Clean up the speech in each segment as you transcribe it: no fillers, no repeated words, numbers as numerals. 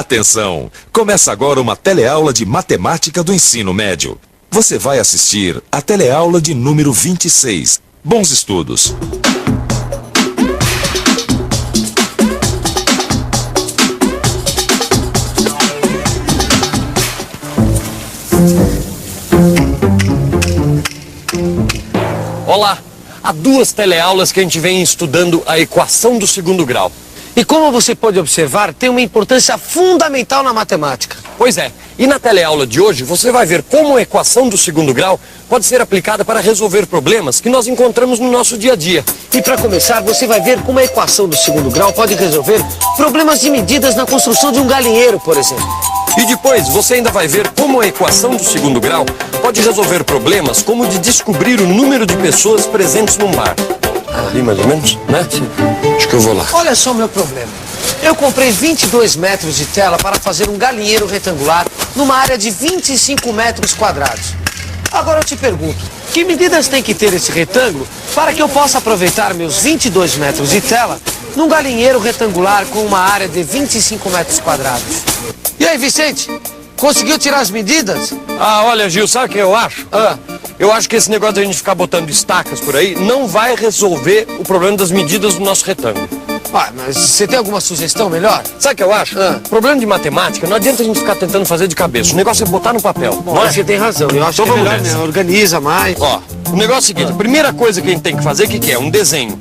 Atenção! Começa agora uma teleaula de matemática do ensino médio. Você vai assistir a teleaula de número 26. Bons estudos! Olá! Há 2 teleaulas que a gente vem estudando a equação do segundo grau. E como você pode observar, tem uma importância fundamental na matemática. Pois é, e na teleaula de hoje você vai ver como a equação do segundo grau pode ser aplicada para resolver problemas que nós encontramos no nosso dia a dia. E para começar, você vai ver como a equação do segundo grau pode resolver problemas de medidas na construção de um galinheiro, por exemplo. E depois você ainda vai ver como a equação do segundo grau pode resolver problemas como o de descobrir o número de pessoas presentes num bar. Ali mais ou menos, né? Acho que eu vou lá. Olha só o meu problema. Eu comprei 22 metros de tela para fazer um galinheiro retangular numa área de 25 metros quadrados. Agora eu te pergunto, que medidas tem que ter esse retângulo para que eu possa aproveitar meus 22 metros de tela num galinheiro retangular com uma área de 25 metros quadrados? E aí, Vicente? Conseguiu tirar as medidas? Ah, olha, Gil, sabe o que eu acho? Eu acho que esse negócio de a gente ficar botando estacas por aí não vai resolver o problema das medidas do nosso retângulo. Ah, mas você tem alguma sugestão melhor? Sabe o que eu acho? Problema de matemática, não adianta a gente ficar tentando fazer de cabeça. O negócio é botar no papel. Bom, você tem razão. Eu acho Então que é vamos melhor, nessa. né? Organiza mais. Ó, o negócio é o seguinte, a primeira coisa que a gente tem que fazer, o que é? Um desenho.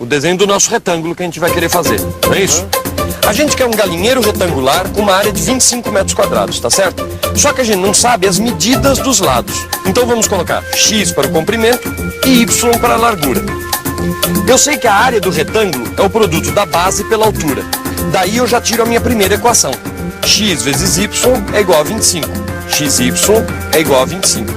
O desenho do nosso retângulo que a gente vai querer fazer, não é isso? A gente quer um galinheiro retangular com uma área de 25 metros quadrados, tá certo? Só que a gente não sabe as medidas dos lados. Então vamos colocar x para o comprimento e y para a largura. Eu sei que a área do retângulo é o produto da base pela altura. Daí eu já tiro a minha primeira equação. X vezes y é igual a 25. XY é igual a 25.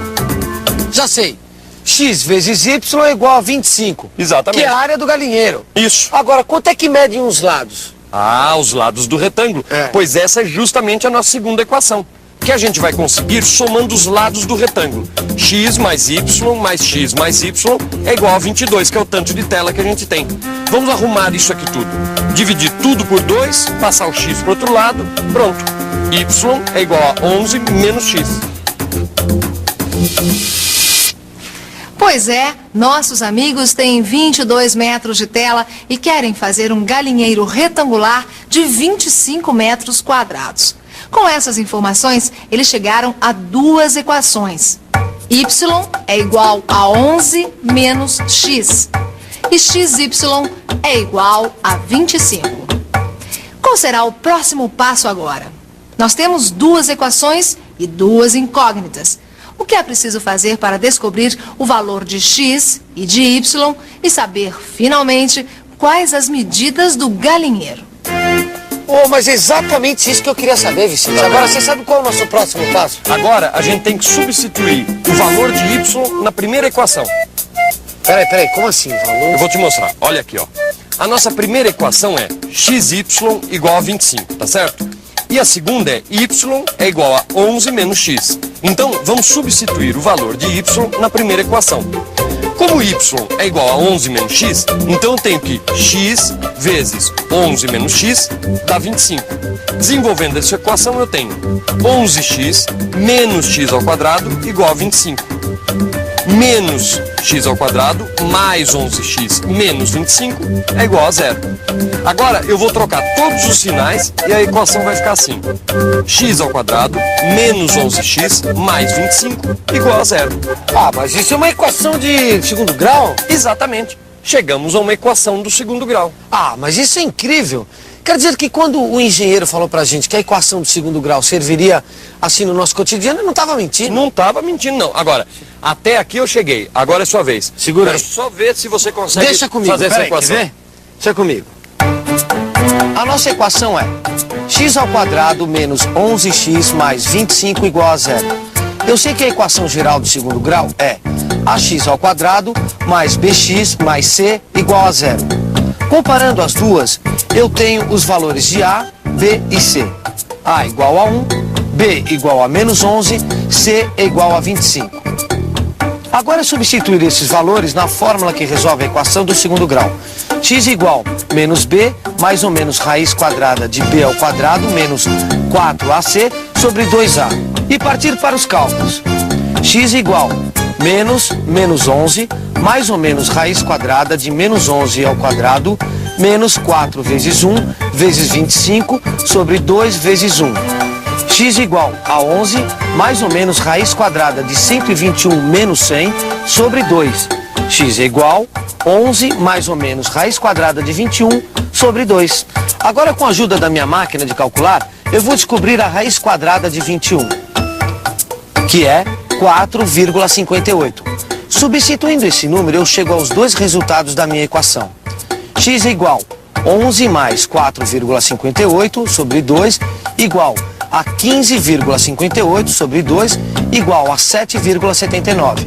Já sei. X vezes Y é igual a 25. Exatamente. Que é a área do galinheiro. Isso. Agora, quanto é que medem os lados? Ah, os lados do retângulo. Pois essa é justamente a nossa segunda equação, que a gente vai conseguir somando os lados do retângulo. X mais y mais x mais y é igual a 22, que é o tanto de tela que a gente tem. Vamos arrumar isso aqui tudo. Dividir tudo por 2, passar o x para o outro lado, pronto. Y é igual a 11 menos x. Pois é, nossos amigos têm 22 metros de tela e querem fazer um galinheiro retangular de 25 metros quadrados. Com essas informações, eles chegaram a 2 equações. Y é igual a 11 menos x e xy é igual a 25. Qual será o próximo passo agora? Nós temos 2 equações e 2 incógnitas. O que é preciso fazer para descobrir o valor de x e de y e saber, finalmente, quais as medidas do galinheiro? Oh, mas é exatamente isso que eu queria saber, Vicente. Agora, você sabe qual é o nosso próximo passo? Agora a gente tem que substituir o valor de y na primeira equação. Peraí, como assim, valor? Eu vou te mostrar, olha aqui, ó. A nossa primeira equação é xy igual a 25, tá certo? E a segunda é y é igual a 11 menos x. Então, vamos substituir o valor de y na primeira equação. Como y é igual a 11 menos x, então eu tenho que x vezes 11 menos x dá 25. Desenvolvendo essa equação, eu tenho 11x menos x ao quadrado igual a 25. Menos x ao quadrado mais 11x menos 25 é igual a 0. Agora eu vou trocar todos os sinais e a equação vai ficar assim. X ao quadrado menos 11x mais 25 igual a 0. Ah, mas isso é uma equação de segundo grau? Exatamente. Chegamos a uma equação do segundo grau. Ah, mas isso é incrível. Quer dizer que quando o engenheiro falou pra gente que a equação do segundo grau serviria assim no nosso cotidiano, ele não estava mentindo. Não estava mentindo, não. Agora, até aqui eu cheguei. Agora é sua vez. Segura aí. Quero só ver se você consegue Deixa comigo, fazer essa peraí, equação. quer ver? Deixa comigo. A nossa equação é x ao quadrado menos 11x mais 25 igual a 0. Eu sei que a equação geral do segundo grau é ax ao quadrado mais bx mais c igual a 0. Comparando as duas, eu tenho os valores de a, b e c. A igual a 1, b igual a menos 11, c igual a 25. Agora é substituir esses valores na fórmula que resolve a equação do segundo grau. X igual menos b mais ou menos raiz quadrada de b ao quadrado menos 4ac sobre 2a. E partir para os cálculos. X igual menos 11 mais ou menos raiz quadrada de menos 11 ao quadrado menos 4 vezes 1 vezes 25 sobre 2 vezes 1. X igual a 11 mais ou menos raiz quadrada de 121 menos 100 sobre 2. X é igual a 11 mais ou menos raiz quadrada de 21 sobre 2. Agora, com a ajuda da minha máquina de calcular, eu vou descobrir a raiz quadrada de 21, que é 4,58. Substituindo esse número, eu chego aos dois resultados da minha equação. X é igual a 11 mais 4,58 sobre 2 igual a 15,58 sobre 2 igual a 7,79.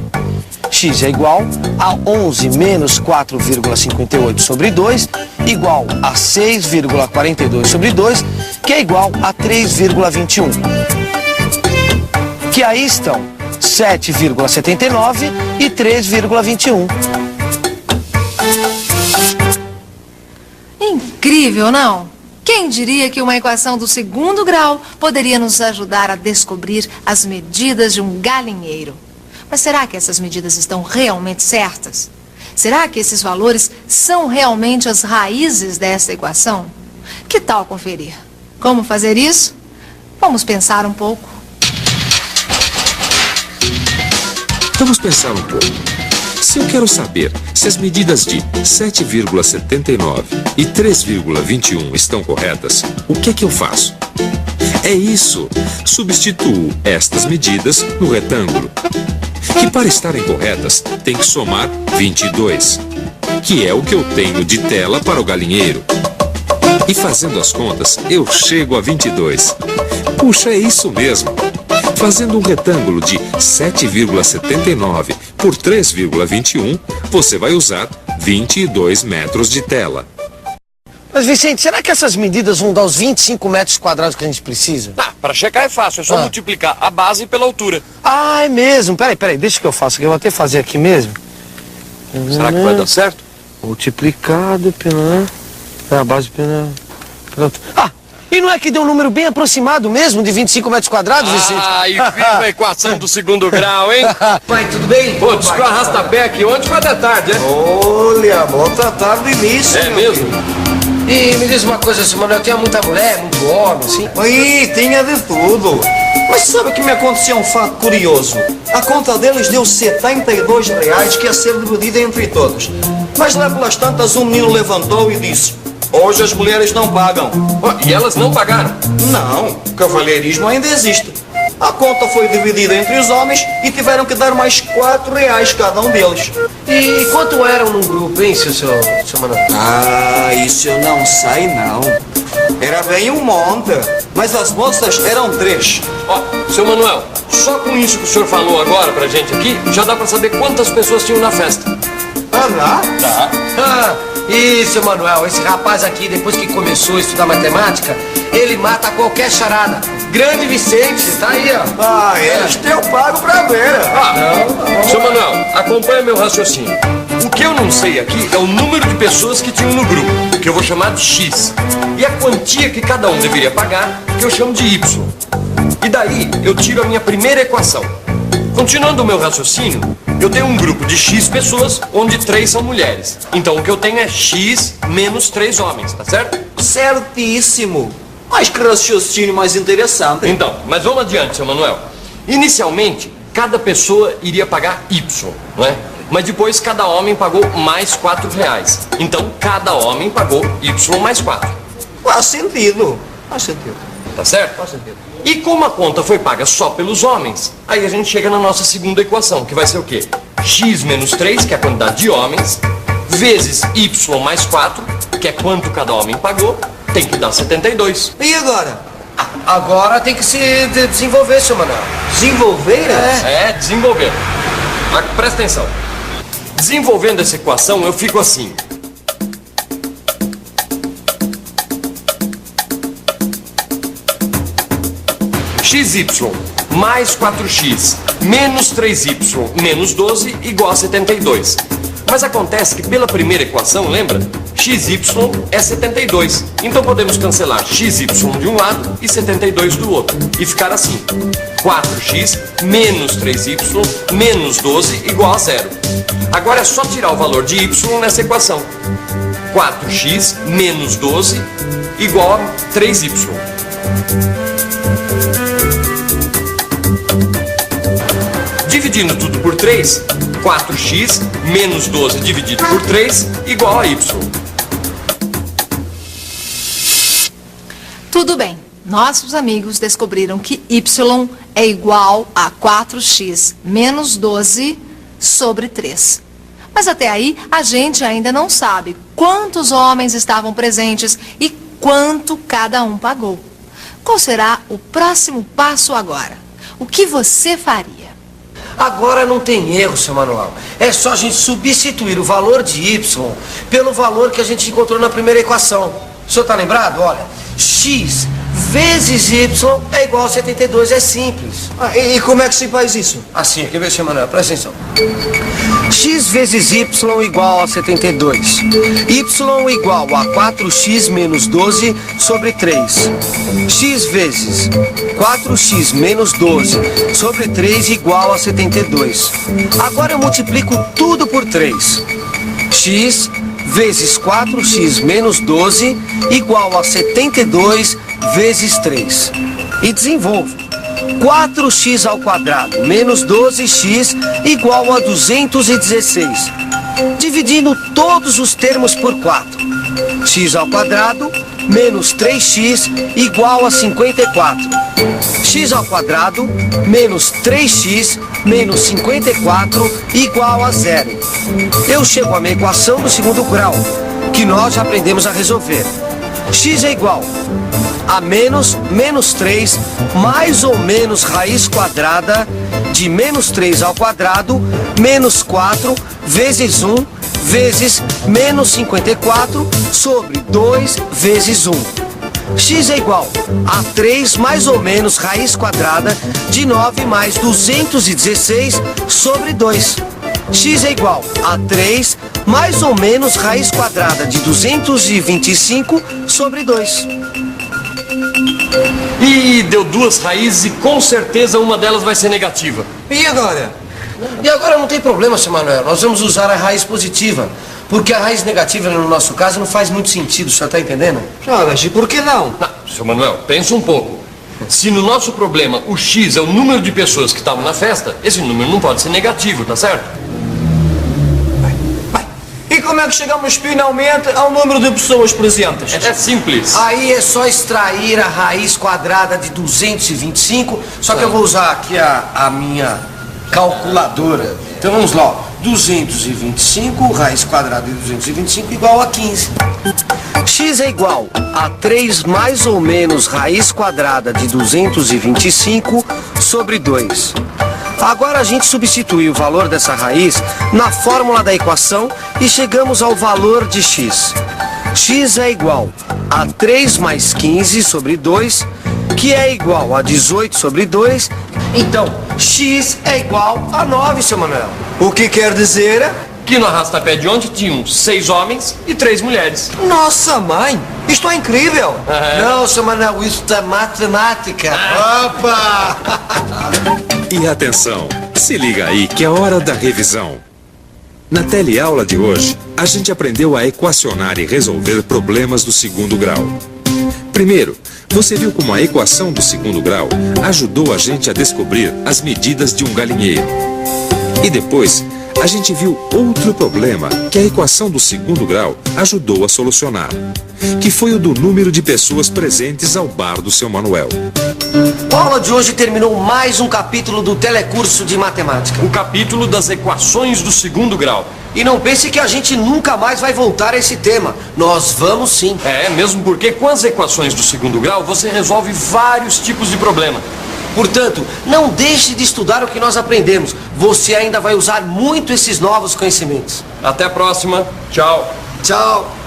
X é igual a 11 menos 4,58 sobre 2 igual a 6,42 sobre 2, que é igual a 3,21. Que aí estão 7,79 e 3,21. Incrível, não? Quem diria que uma equação do segundo grau poderia nos ajudar a descobrir as medidas de um galinheiro? Mas será que essas medidas estão realmente certas? Será que esses valores são realmente as raízes dessa equação? Que tal conferir? Como fazer isso? Vamos pensar um pouco. Vamos pensar um pouco. Se eu quero saber se as medidas de 7,79 e 3,21 estão corretas, o que é que eu faço? É isso. Substituo estas medidas no retângulo, que para estarem corretas tem que somar 22, que é o que eu tenho de tela para o galinheiro. E fazendo as contas, eu chego a 22. Puxa, é isso mesmo. Fazendo um retângulo de 7,79 por 3,21, você vai usar 22 metros de tela. Mas, Vicente, será que essas medidas vão dar os 25 metros quadrados que a gente precisa? Para checar é fácil, é só multiplicar a base pela altura. Ah, é mesmo. Peraí, deixa que eu faço aqui. Eu vou até fazer aqui mesmo. Será que vai dar certo? Multiplicado pela base pela altura. Ah! E não é que deu um número bem aproximado mesmo, de 25 metros quadrados, Vicente? Ah, e viva a equação do segundo grau, hein? Pai, tudo bem? Pô, diz que o arrasta-pé aqui ontem foi da tarde, né? Olha, bota tarde nisso. É mesmo? E me diz uma coisa, senhor Manuel, tinha muita mulher, muito homem, assim? Ih, tinha de tudo. Mas sabe o que me aconteceu um fato curioso? A conta deles deu R$72 que ia ser dividida entre todos. Mas lá pelas tantas um menino levantou e disse: hoje as mulheres não pagam. E elas não pagaram? Não, cavalheirismo ainda existe. A conta foi dividida entre os homens e tiveram que dar mais R$4 cada um deles. E quanto eram num grupo, hein, seu Manuel? Ah, isso eu não sei não. Era bem um monte, mas as moças eram 3. Ó, seu Manuel, só com isso que o senhor falou agora pra gente aqui, já dá pra saber quantas pessoas tinham na festa. Ah, dá? Tá. Ah, e, seu Manuel, esse rapaz aqui, depois que começou a estudar matemática, ele mata qualquer charada. Grande Vicente, tá aí, ó. Ah, eles eu pago pra ver. Seu Manuel, acompanha meu raciocínio. O que eu não sei aqui é o número de pessoas que tinham no grupo, que eu vou chamar de X. E a quantia que cada um deveria pagar, que eu chamo de Y. E daí eu tiro a minha primeira equação. Continuando o meu raciocínio, eu tenho um grupo de X pessoas, onde 3 são mulheres. Então o que eu tenho é X menos 3 homens, tá certo? Certíssimo. Mas que raciocínio mais interessante. Então, mas vamos adiante, seu Manuel. Inicialmente, cada pessoa iria pagar Y, não é? Mas depois cada homem pagou mais R$4. Então cada homem pagou Y mais 4. Faz sentido. Faz sentido. Tá certo? Faz sentido. E como a conta foi paga só pelos homens, aí a gente chega na nossa segunda equação, que vai ser o quê? X menos 3, que é a quantidade de homens, vezes Y mais 4, que é quanto cada homem pagou, tem que dar 72. E agora? Agora tem que se desenvolver, seu Manuel. Desenvolver? Desenvolver. Mas presta atenção. Desenvolvendo essa equação, eu fico assim. XY mais 4x menos 3y menos 12 igual a 72. Mas acontece que pela primeira equação, lembra? XY é 72. Então podemos cancelar XY de um lado e 72 do outro. E ficar assim. 4x menos 3y menos 12 igual a 0. Agora é só tirar o valor de y nessa equação. 4x menos 12 igual a 3y. Dividindo tudo por 3, 4x menos 12 dividido por 3 igual a y. Tudo bem. Nossos amigos descobriram que y é igual a 4x menos 12 sobre 3. Mas até aí, a gente ainda não sabe quantos homens estavam presentes e quanto cada um pagou. Qual será o próximo passo agora? O que você faria? Agora não tem erro, seu Manuel. É só a gente substituir o valor de y pelo valor que a gente encontrou na primeira equação. O senhor está lembrado? Olha, x vezes y é igual a 72, é simples. E como é que se faz isso? Assim, quer ver, seu Manuel? Presta atenção. X vezes y igual a 72. Y igual a 4x menos 12 sobre 3. X vezes 4x menos 12 sobre 3 igual a 72. Agora eu multiplico tudo por 3. X vezes 4x menos 12 igual a 72 vezes 3. E desenvolvo. 4x ao quadrado menos 12x igual a 216. Dividindo todos os termos por 4. X ao quadrado menos 3x igual a 54. X ao quadrado menos 3x menos 54 igual a 0. Eu chego à minha equação do segundo grau, que nós já aprendemos a resolver. X é igual a menos 3 mais ou menos raiz quadrada de menos 3 ao quadrado menos 4 vezes 1 vezes menos 54 sobre 2 vezes 1. X é igual a 3 mais ou menos raiz quadrada de 9 mais 216 sobre 2. X é igual a 3 mais ou menos raiz quadrada de 225 sobre 2. E deu duas raízes e com certeza uma delas vai ser negativa. E agora? E agora não tem problema, seu Manuel. Nós vamos usar a raiz positiva. Porque a raiz negativa, no nosso caso, não faz muito sentido. O senhor está entendendo? Mas e por que não? Não, seu Manuel, pensa um pouco. Se no nosso problema o X é o número de pessoas que estavam na festa, esse número não pode ser negativo, tá certo? E como é que chegamos finalmente ao número de pessoas presentes? É simples. Aí é só extrair a raiz quadrada de 225. Só que eu vou usar aqui a minha calculadora. Então vamos lá. 225, raiz quadrada de 225 igual a 15. X é igual a 3 mais ou menos raiz quadrada de 225 sobre 2. Agora a gente substitui o valor dessa raiz na fórmula da equação e chegamos ao valor de x. X é igual a 3 mais 15 sobre 2, que é igual a 18 sobre 2. Então, x é igual a 9, seu Manuel. O que quer dizer? Que no arrastapé de ontem tinham 6 homens e 3 mulheres. Nossa mãe, isto é incrível. Não, seu Manuel, isso é matemática. Opa! E atenção, se liga aí que é hora da revisão. Na teleaula de hoje, a gente aprendeu a equacionar e resolver problemas do segundo grau. Primeiro, você viu como a equação do segundo grau ajudou a gente a descobrir as medidas de um galinheiro. E depois, a gente viu outro problema que a equação do segundo grau ajudou a solucionar, que foi o do número de pessoas presentes ao bar do seu Manuel. A aula de hoje terminou mais um capítulo do telecurso de matemática. O capítulo das equações do segundo grau. E não pense que a gente nunca mais vai voltar a esse tema. Nós vamos sim. Mesmo porque com as equações do segundo grau você resolve vários tipos de problema. Portanto, não deixe de estudar o que nós aprendemos. Você ainda vai usar muito esses novos conhecimentos. Até a próxima. Tchau. Tchau.